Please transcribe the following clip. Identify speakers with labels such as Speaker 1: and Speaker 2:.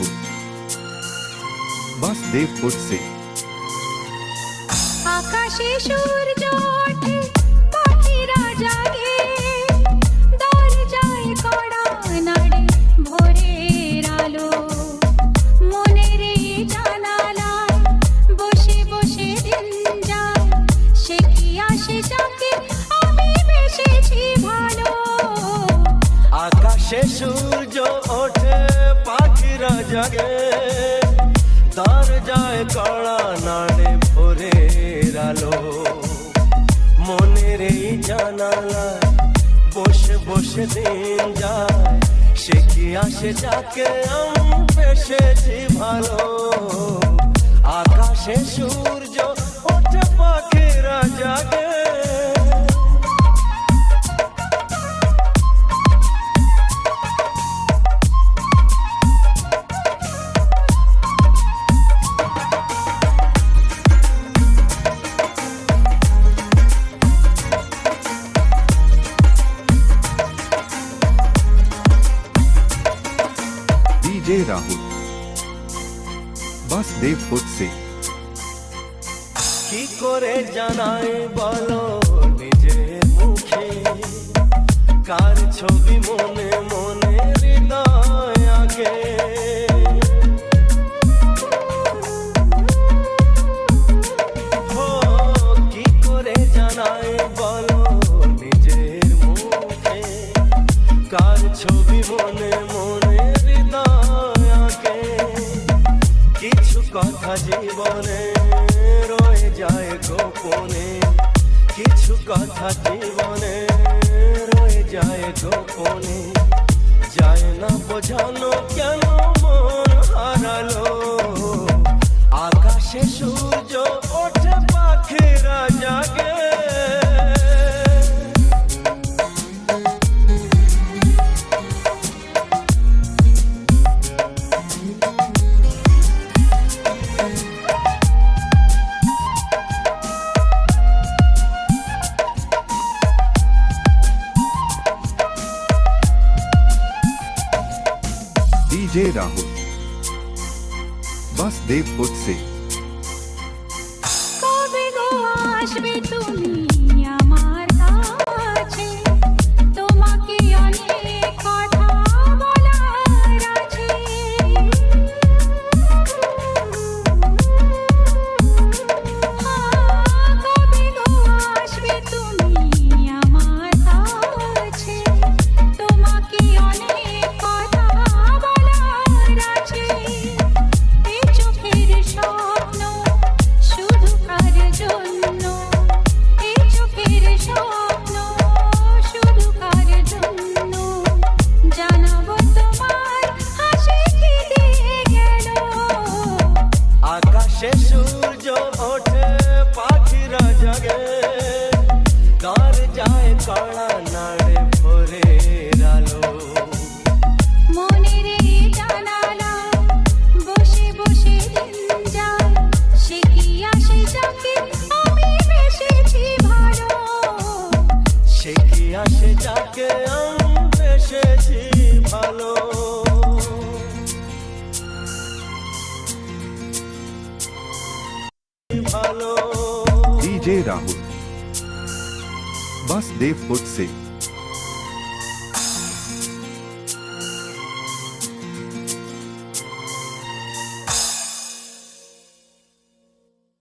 Speaker 1: राहुल वासुदेवपुर से।
Speaker 2: आकाशे सूरज ओठे पाखिरा जागे दरजाय कड़ा नाड़े भोरेर आलो मनेर এই জানালায় বসে বসে দিন যায় সে কি আসে যাকে আমি বেসেছি ভালো।
Speaker 3: আকাশে সূর্য ওঠে পাখিরা জাগে দরজায় কড়া নাড়ে ভোরের আলো মনের এই জানালায় বসে বসে দিন যায় সে কি আসে যাকে আমি বেসেছি ভালো। আকাশে সূর্য ওঠে পাখিরা জাগে।
Speaker 1: डीजे राहुल वासुदेवपुर से।
Speaker 3: কি করে জানাই বলো নিজের মুখে কার ছবি মনে মনে হৃদয় আগে। হো কি করে জানাই বলো নিজের মুখে কার ছবি মনে মনে হৃদয় আগে। কিছু কথা জীবনে রয়ে যায় গোপনে কিছু কথা জীবনে রয়ে যায় গোপনে যায় না বোঝানো কেন মন হারালো। আকাশে সূর্য ওঠে পাখিরা জাগে।
Speaker 1: डीजे राहुल वासुदेवपुर से।
Speaker 2: কবে গো আসবে তুমি আমার কাছে তোমাকে অনেক কথা বলার আছে। কবে গো আসবে তুমি আমার কাছে তোমাকে অনেক কথা বলার আছে। এই চোখের স্বপ্ন শুধু কার জন্য এই চোখের স্বপ্ন শুধু কার জন্য জানাবো তোমার হাসি কি দিয়ে গেল।
Speaker 3: আকাশে সূর্য ওঠে পাখিরা জাগে দরজায় কড়া নাড়ে ভোরের আলো
Speaker 2: মনের এই জানালায় বসে বসে দিন যায় সে কি আসে যাকে আমি বেসেছি ভালো।
Speaker 3: সে কি আসে যাকে আমি বেসেছি ভালো। ভালো
Speaker 1: डीजे राहुल वासुदेवपुर से।